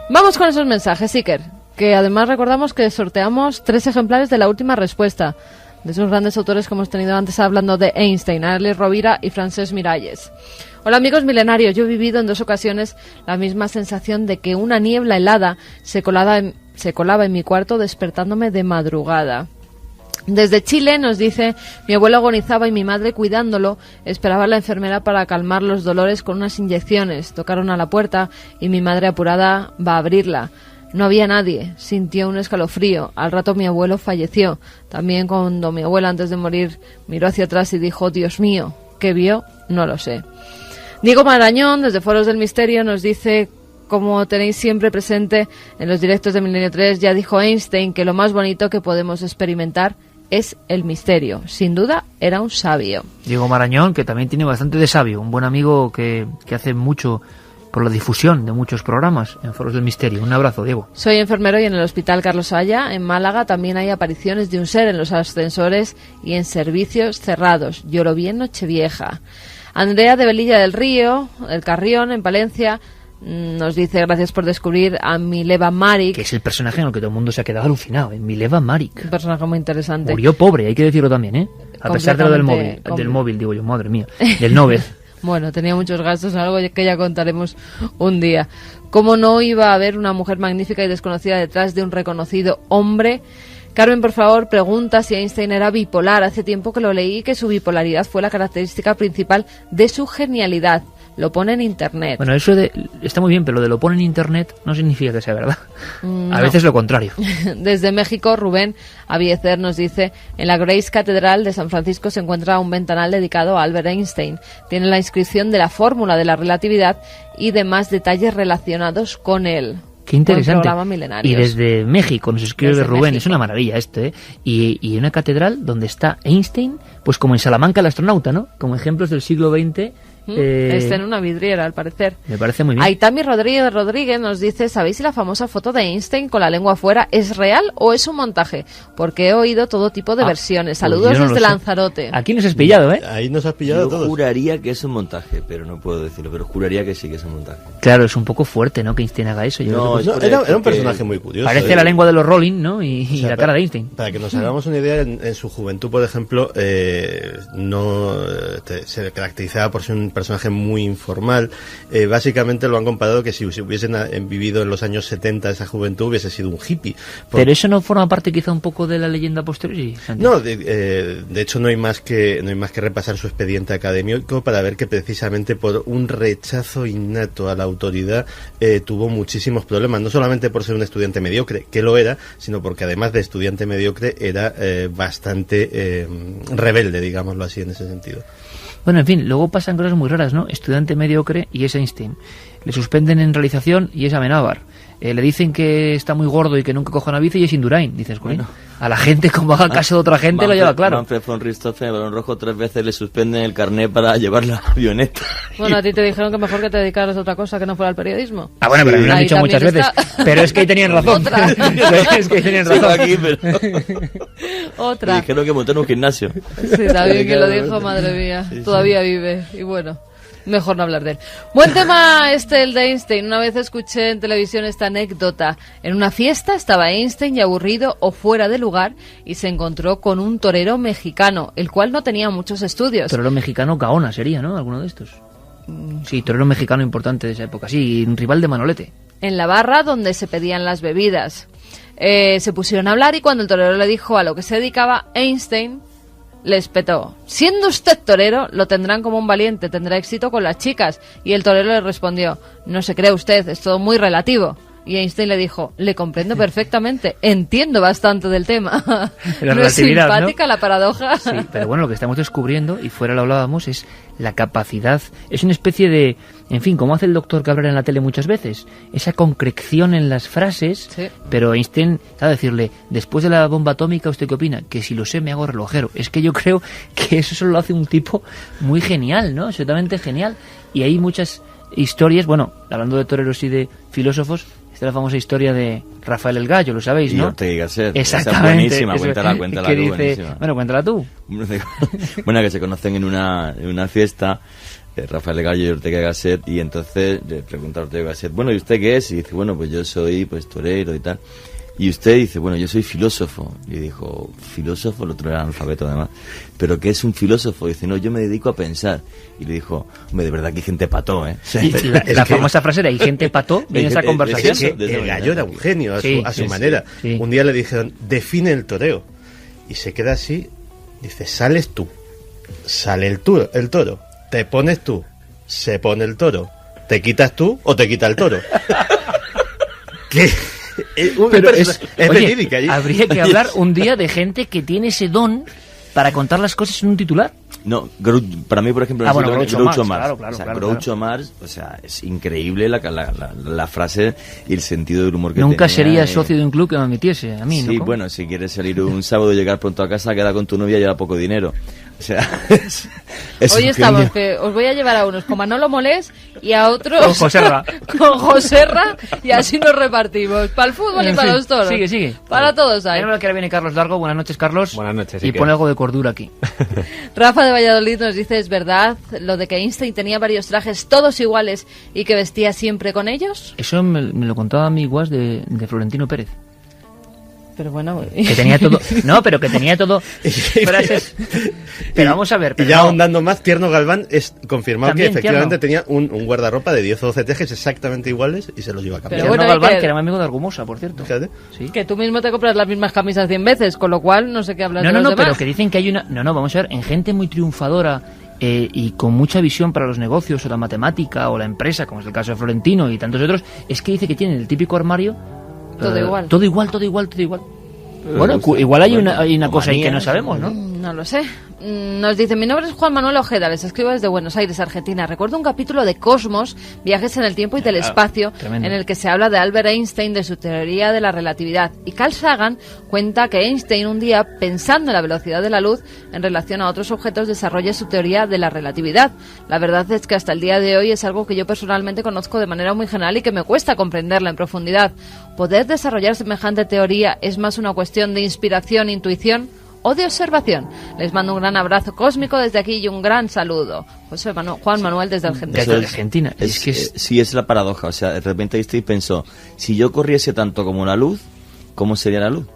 Vamos con esos mensajes, Iker, que además recordamos que sorteamos 3 ejemplares de La Última Respuesta, de esos grandes autores que hemos tenido antes hablando de Einstein, Alex Rovira y Francesc Miralles. Hola amigos milenarios, yo he vivido en 2 ocasiones la misma sensación de que una niebla helada se colaba en mi cuarto, despertándome de madrugada. Desde Chile nos dice: mi abuelo agonizaba y mi madre, cuidándolo, esperaba a la enfermera para calmar los dolores con unas inyecciones. Tocaron a la puerta y mi madre, apurada, va a abrirla. No había nadie, sintió un escalofrío. Al rato mi abuelo falleció. También cuando mi abuela, antes de morir, miró hacia atrás y dijo: Dios mío, ¿Qué vio? No lo sé. Diego Marañón, desde Foros del Misterio, nos dice: como tenéis siempre presente en los directos de Milenio 3, ya dijo Einstein que lo más bonito que podemos experimentar es el misterio. Sin duda, era un sabio. Diego Marañón, que también tiene bastante de sabio, un buen amigo que hace mucho por la difusión de muchos programas en Foros del Misterio. Un abrazo, Diego. Soy enfermero y en el Hospital Carlos Haya, en Málaga, también hay apariciones de un ser en los ascensores y en servicios cerrados. Yo lo vi en Nochevieja. Andrea de Velilla del Río, el Carrión, en Palencia, nos dice: gracias por descubrir a Mileva Maric. Que es el personaje en el que todo el mundo se ha quedado alucinado, Mileva Maric. Un personaje muy interesante. Murió pobre, hay que decirlo también, ¿eh? A pesar de lo del móvil, digo yo, madre mía, del Nobel. Bueno, tenía muchos gastos, algo que ya contaremos un día. ¿Cómo no iba a haber una mujer magnífica y desconocida detrás de un reconocido hombre? Carmen, por favor, pregunta si Einstein era bipolar. Hace tiempo que lo leí y que su bipolaridad fue la característica principal de su genialidad. Lo pone en Internet. Bueno, eso está muy bien, pero lo de lo pone en Internet no significa que sea verdad. No. A veces lo contrario. Desde México, Rubén Aviecer nos dice: en la Grace Catedral de San Francisco se encuentra un ventanal dedicado a Albert Einstein. Tiene la inscripción de la fórmula de la relatividad y demás detalles relacionados con él. Qué interesante. Y desde México nos escribe desde Rubén, México. Es una maravilla esto, ¿eh? Y una catedral donde está Einstein, pues como en Salamanca el astronauta, ¿no? Como ejemplos del siglo XX. Está en una vidriera, al parecer. Me parece muy bien. Aitami Rodríguez nos dice: ¿sabéis si la famosa foto de Einstein con la lengua afuera es real o es un montaje? Porque he oído todo tipo de versiones. Saludos pues desde Lanzarote. Aquí nos has pillado, ¿eh? Ahí nos has pillado todos. Yo juraría que es un montaje, pero no puedo decirlo, pero juraría que sí que es un montaje. Claro, es un poco fuerte, ¿no? Que Einstein haga eso. Yo creo que era un personaje muy curioso. parece la lengua de los Rolling, ¿no? Y la cara de Einstein. Para que nos hagamos una idea, en su juventud, por ejemplo, se caracterizaba por ser un personaje muy informal. Básicamente lo han comparado que si hubiesen vivido en los años 70 esa juventud hubiese sido un hippie. Pero eso no forma parte quizá un poco de la leyenda posterior, ¿sí, Santiago? No, de hecho no hay más que repasar su expediente académico para ver que precisamente por un rechazo innato a la autoridad tuvo muchísimos problemas, no solamente por ser un estudiante mediocre, que lo era, sino porque además de estudiante mediocre era bastante rebelde, digámoslo así, en ese sentido. Bueno, en fin, luego pasan cosas muy raras, ¿no? Estudiante mediocre y es Einstein. Le suspenden en realización y es Amenábar. Le dicen que está muy gordo y que nunca coja una bici y es Indurain. Dices, bueno, a la gente, como haga caso de otra gente, lo lleva claro. Manfred von Richthofen, el Balón Rojo, 3 veces le suspenden el carnet para llevar la avioneta. Bueno, a ti te dijeron que mejor que te dedicaras a otra cosa que no fuera al periodismo. Ah, bueno, pero me lo han Ahí dicho muchas también veces. está. Pero es que ahí tenían razón. Otra. Es que ahí tenían razón. Aquí, pero... Otra. Me dijeron que montó en un gimnasio. Sí, David, que lo dijo, madre mía. Sí, sí. Todavía vive. Y bueno, mejor no hablar de él. Buen tema el de Einstein. Una vez escuché en televisión esta anécdota. En una fiesta estaba Einstein y aburrido o fuera de lugar y se encontró con un torero mexicano, el cual no tenía muchos estudios. Torero mexicano, Gaona sería, ¿no? Alguno de estos. Sí, torero mexicano importante de esa época. Sí, un rival de Manolete. En la barra donde se pedían las bebidas. Se pusieron a hablar y cuando el torero le dijo a lo que se dedicaba, Einstein le espetó: siendo usted torero, lo tendrán como un valiente, tendrá éxito con las chicas. Y el torero le respondió: no se cree usted, es todo muy relativo. Y Einstein le dijo: le comprendo perfectamente, entiendo bastante del tema. La ¿No es relatividad, simpática, ¿no? la paradoja? Sí, pero bueno, lo que estamos descubriendo, y fuera lo hablábamos, es la capacidad, es una especie de, en fin, como hace el doctor Cabrera en la tele muchas veces, esa concreción en las frases, Sí. pero Einstein, a decirle, después de la bomba atómica, ¿usted qué opina? Que si lo sé me hago relojero. Es que yo creo que eso solo lo hace un tipo muy genial, ¿no? Absolutamente genial. Y hay muchas historias, bueno, hablando de toreros y de filósofos, esta es la famosa historia de Rafael el Gallo, lo sabéis, ¿no? Y Ortega y Gasset. Exactamente. Esa es buenísima, Eso, cuéntala que tú, dice, buenísima. bueno, cuéntala tú. Bueno, que se conocen en una fiesta, Rafael el Gallo y Ortega y Gasset, y entonces le pregunta a Ortega y Gasset: bueno, ¿y usted qué es? Y dice: bueno, pues yo soy pues torero y tal. Y usted dice: bueno, yo soy filósofo. Y dijo: ¿filósofo? El otro era analfabeto además. ¿Pero qué es un filósofo? Y dice: no, yo me dedico a pensar. Y le dijo: hombre, de verdad que hay gente pató, ¿eh? Y la famosa frase era: hay gente pató en esa conversación. Es que el Gallo era un genio a su manera. Sí. Un día le dijeron: define el toreo. Y se queda así, dice: sales tú, sale el toro, te pones tú, se pone el toro, te quitas tú o te quita el toro. ¿Qué? Pero es verídica. Habría que hablar un día de gente que tiene ese don para contar las cosas en un titular. No, para mí, por ejemplo, Groucho Marx, Groucho Marx, o sea, es increíble la frase y el sentido del humor que Nunca tenía. sería socio de un club que me admitiese, a mí, Sí, ¿no? bueno, si quieres salir un sábado y llegar pronto a casa, queda con tu novia y lleva poco dinero. O sea, es Hoy un estamos, genio. que os voy a llevar a unos con Manolo Molés y a otros Con Joserra. con Joserra, y así nos repartimos. Para el fútbol y para los toros. Sigue. Para todos hay. Ahora que ahora viene Carlos Largo. Buenas noches, Carlos. Buenas noches, Y Iker. pone algo de cordura aquí. Rafa de Valladolid nos dice, ¿es verdad lo de que Einstein tenía varios trajes todos iguales y que vestía siempre con ellos? Eso me lo contaba mi guas de Florentino Pérez. Pero bueno... Que tenía todo... No, pero que tenía todo frases... Pero vamos a ver... Y pero ya no. ahondando más, Tierno Galván es confirmado También que efectivamente Tierno. tenía un guardarropa de 10 o 12 trajes exactamente iguales y se los lleva a cambiar. Pero Tierno bueno, Galván, Iker, que era mi amigo de Argumosa, por cierto. Fíjate. Sí. Que tú mismo te compras las mismas camisas 100 veces, con lo cual no sé qué hablas de los No, demás. pero que dicen que hay una... No, vamos a ver, en gente muy triunfadora y con mucha visión para los negocios o la matemática o la empresa, como es el caso de Florentino y tantos otros, es que dice que tienen el típico armario... Todo igual. Todo igual. Bueno, igual hay una cosa ahí que no sabemos, ¿no? No lo sé. Nos dice, mi nombre es Juan Manuel Ojeda, les escribo desde Buenos Aires, Argentina. Recuerdo un capítulo de Cosmos, Viajes en el Tiempo y del Espacio, tremendo. en el que se habla de Albert Einstein, de su teoría de la relatividad. Y Carl Sagan cuenta que Einstein un día, pensando en la velocidad de la luz en relación a otros objetos, desarrolla su teoría de la relatividad. La verdad es que hasta el día de hoy es algo que yo personalmente conozco de manera muy general y que me cuesta comprenderla en profundidad. ¿Poder desarrollar semejante teoría es más una cuestión de inspiración, intuición o de observación? Les mando un gran abrazo cósmico desde aquí y un gran saludo. Juan Manuel desde Argentina. Desde Argentina. Sí, es la paradoja. O sea, de repente Einstein pensó, si yo corriese tanto como la luz, ¿cómo sería la luz?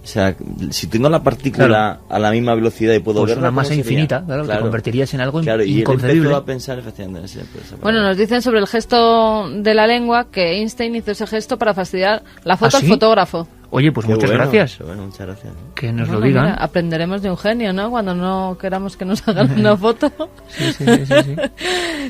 O sea, si tengo la partícula a la misma velocidad y puedo Pues verla, una masa ¿cómo sería? infinita, claro, te convertirías en algo y él inconcebible. empezó a pensar efectivamente en esa Bueno, nos dicen sobre el gesto de la lengua que Einstein hizo ese gesto para fastidiar la foto ¿Ah, sí? al fotógrafo. Oye, pues Qué muchas bueno, gracias. bueno, muchas gracias. Que nos lo Bueno, digan. mira, aprenderemos de un genio, ¿no? Cuando no queramos que nos hagan una foto. Sí.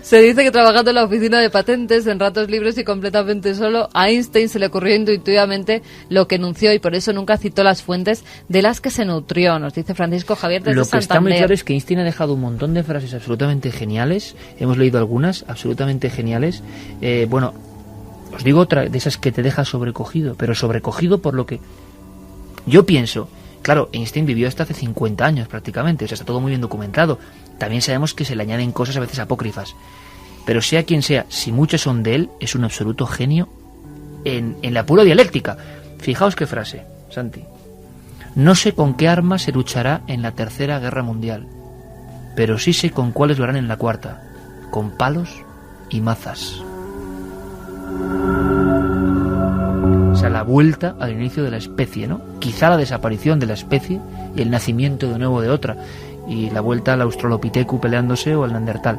Se dice que trabajando en la oficina de patentes, en ratos libres y completamente solo, a Einstein se le ocurrió intuitivamente lo que enunció y por eso nunca citó las fuentes de las que se nutrió, nos dice Francisco Javier desde Lo que está muy Santander. claro es que Einstein ha dejado un montón de frases absolutamente geniales. Hemos leído algunas absolutamente geniales. Bueno, os digo otra de esas que te deja sobrecogido, pero sobrecogido por lo que yo pienso. Claro, Einstein vivió hasta hace 50 años prácticamente, o sea, está todo muy bien documentado. También sabemos que se le añaden cosas a veces apócrifas. Pero sea quien sea, si muchos son de él, es un absoluto genio en la pura dialéctica. Fijaos qué frase, Santi. No sé con qué armas se luchará en la Tercera Guerra Mundial, pero sí sé con cuáles lo harán en la Cuarta, con palos y mazas. O sea, la vuelta al inicio de la especie, ¿no? Quizá la desaparición de la especie y el nacimiento de nuevo de otra. Y la vuelta al Australopithecus peleándose o al Neandertal.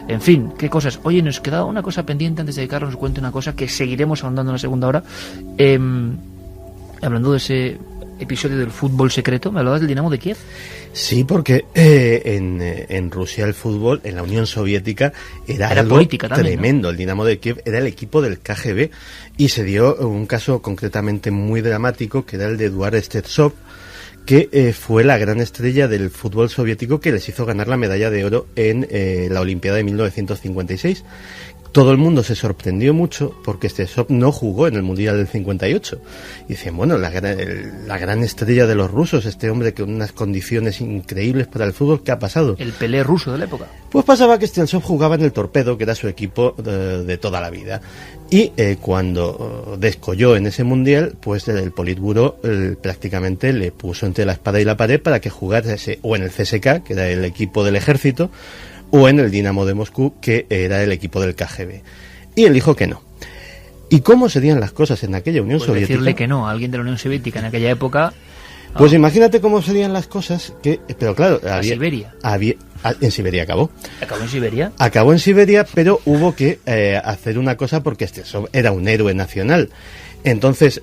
En fin, qué cosas. Oye, nos queda una cosa pendiente antes de que Carlos nos cuente una cosa que seguiremos ahondando en la segunda hora. Hablando de ese episodio del fútbol secreto, ¿me hablabas del Dinamo de Kiev? Sí, porque en Rusia el fútbol, en la Unión Soviética, era algo política también, tremendo. ¿No? El Dinamo de Kiev era el equipo del KGB y se dio un caso concretamente muy dramático que era el de Eduard Stetsov, que fue la gran estrella del fútbol soviético que les hizo ganar la medalla de oro en la Olimpiada de 1956. Todo el mundo se sorprendió mucho porque Stetsov no jugó en el Mundial del 58. Y dicen, bueno, la gran estrella de los rusos, este hombre con unas condiciones increíbles para el fútbol, ¿qué ha pasado? El Pelé ruso de la época. Pues pasaba que Stetsov jugaba en el Torpedo, que era su equipo de toda la vida. Y cuando descolló en ese Mundial, pues el Politburó prácticamente le puso entre la espada y la pared para que jugase o en el CSKA, que era el equipo del ejército, o en el Dinamo de Moscú, que era el equipo del KGB. Y él dijo que no. ¿Y cómo serían las cosas en aquella Unión Pues Soviética? decirle que no a alguien de la Unión Soviética en aquella época... Pues imagínate cómo serían las cosas que... Pero claro, Siberia. En Siberia acabó. ¿Acabó en Siberia? Acabó en Siberia, pero hubo que hacer una cosa porque Stetsov era un héroe nacional. Entonces,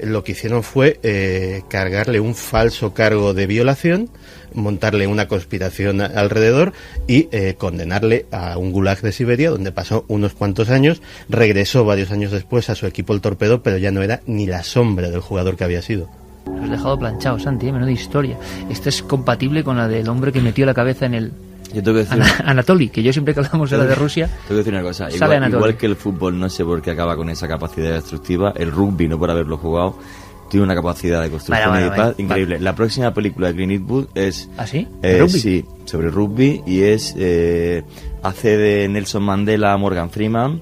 lo que hicieron fue cargarle un falso cargo de violación, montarle una conspiración alrededor y condenarle a un gulag de Siberia, donde pasó unos cuantos años. Regresó varios años después a su equipo el Torpedo, pero ya no era ni la sombra del jugador que había sido. Lo has dejado planchado, Santi, menuda historia. Esto es compatible con la del hombre que metió la cabeza en el Yo tengo que decir Anatoly, que yo siempre que hablamos de la de Rusia, tengo que decir una cosa, sale igual que el fútbol no sé por qué acaba con esa capacidad destructiva, el rugby, no por haberlo jugado, tiene una capacidad de construcción y de paz increíble. La próxima película de Clint Eastwood es... ¿Ah, sí? Sí, sobre rugby, y es... hace de Nelson Mandela a Morgan Freeman,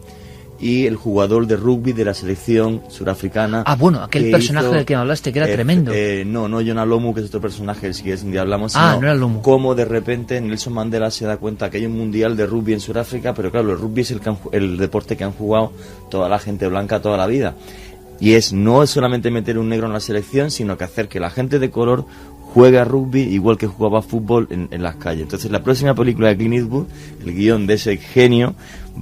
y el jugador de rugby de la selección surafricana. Ah, bueno, aquel personaje del que me hablaste, que era tremendo. No Jonah Lomu, que es otro personaje, si quieres un día hablamos, no era Lomu. Cómo de repente Nelson Mandela se da cuenta que hay un mundial de rugby en Sudáfrica, pero claro, el rugby es el deporte que han jugado toda la gente blanca toda la vida. Y no es solamente meter un negro en la selección, sino que hacer que la gente de color juegue a rugby igual que jugaba a fútbol en las calles. Entonces la próxima película de Clint Eastwood, el guión de ese genio,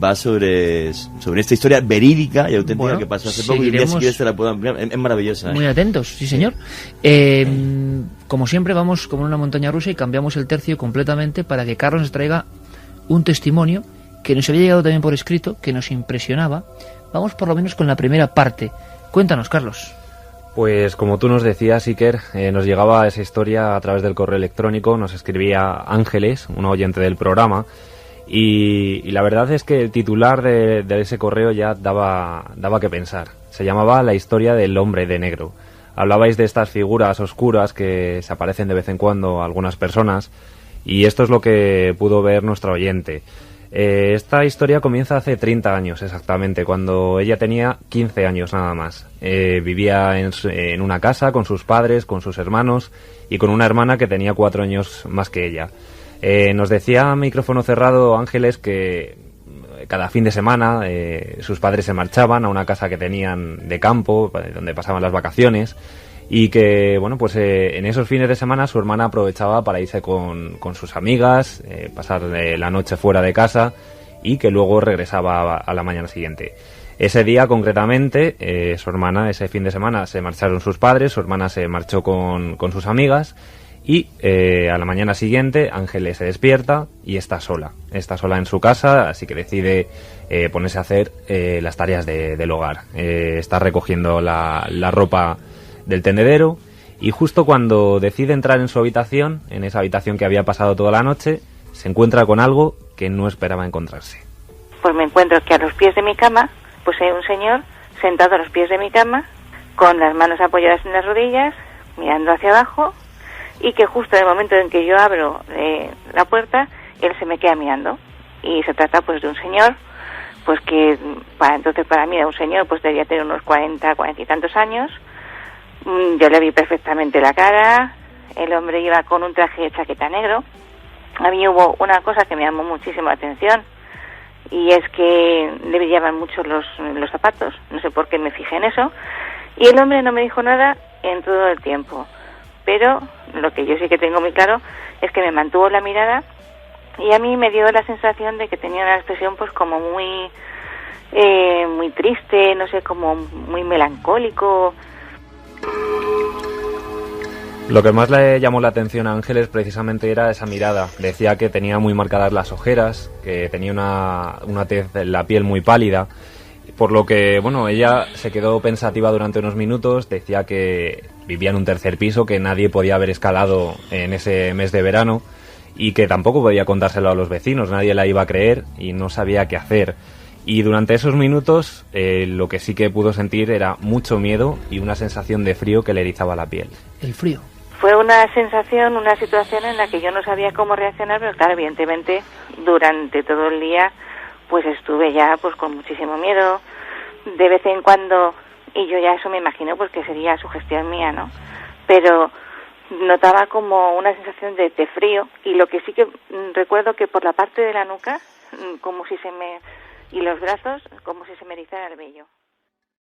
va sobre esta historia verídica y auténtica que pasó hace poco, y un día si quieres te la puedo ampliar. Es maravillosa. Muy atentos, sí señor. Como siempre vamos como en una montaña rusa y cambiamos el tercio completamente para que Carlos nos traiga un testimonio que nos había llegado también por escrito, que nos impresionaba. Vamos por lo menos con la primera parte. Cuéntanos, Carlos. Pues como tú nos decías, Iker, nos llegaba esa historia a través del correo electrónico, nos escribía Ángeles, un oyente del programa, y la verdad es que el titular de ese correo ya daba que pensar. Se llamaba La historia del hombre de negro. Hablabais de estas figuras oscuras que se aparecen de vez en cuando a algunas personas, y esto es lo que pudo ver nuestra oyente. Esta historia comienza hace 30 años exactamente, cuando ella tenía 15 años nada más. Vivía en una casa con sus padres, con sus hermanos y con una hermana que tenía 4 años más que ella. Nos decía a micrófono cerrado Ángeles que cada fin de semana sus padres se marchaban a una casa que tenían de campo, donde pasaban las vacaciones, y que, bueno, pues en esos fines de semana su hermana aprovechaba para irse con sus amigas, pasar la noche fuera de casa, y que luego regresaba a la mañana siguiente. Ese día, concretamente, su hermana, ese fin de semana, se marcharon sus padres, su hermana se marchó con sus amigas, y a la mañana siguiente Ángeles se despierta y está sola en su casa, así que decide ponerse a hacer las tareas del hogar. Está recogiendo la ropa del tendedero, y justo cuando decide entrar en su habitación, en esa habitación que había pasado toda la noche, se encuentra con algo que no esperaba encontrarse. Pues me encuentro que a los pies de mi cama, pues hay un señor sentado a los pies de mi cama, con las manos apoyadas en las rodillas, mirando hacia abajo, y que justo en el momento en que yo abro la puerta, él se me queda mirando. Y se trata pues de un señor, pues que para mí era un señor, pues debía tener unos 40 y tantos años. Yo le vi perfectamente la cara. El hombre iba con un traje de chaqueta negro. A mí hubo una cosa que me llamó muchísimo la atención, y es que le brillaban mucho los zapatos. No sé por qué me fijé en eso. Y el hombre no me dijo nada en todo el tiempo. Pero lo que yo sí que tengo muy claro es que me mantuvo la mirada, y a mí me dio la sensación de que tenía una expresión pues como muy triste, no sé, como muy melancólico. Lo que más le llamó la atención a Ángeles precisamente era esa mirada. Decía que tenía muy marcadas las ojeras, que tenía una tez en la piel muy pálida, por lo que, bueno, ella se quedó pensativa durante unos minutos. Decía que vivía en un tercer piso, que nadie podía haber escalado en ese mes de verano, y que tampoco podía contárselo a los vecinos, nadie la iba a creer y no sabía qué hacer. Y durante esos minutos lo que sí que pudo sentir era mucho miedo y una sensación de frío que le erizaba la piel. El frío. Fue una sensación, una situación en la que yo no sabía cómo reaccionar, pero claro, evidentemente durante todo el día pues estuve ya pues con muchísimo miedo. De vez en cuando, y yo ya eso me imagino pues que sería sugestión mía, ¿no? Pero notaba como una sensación de frío, y lo que sí que recuerdo que por la parte de la nuca, como si y los brazos, como si se me erizara el vello.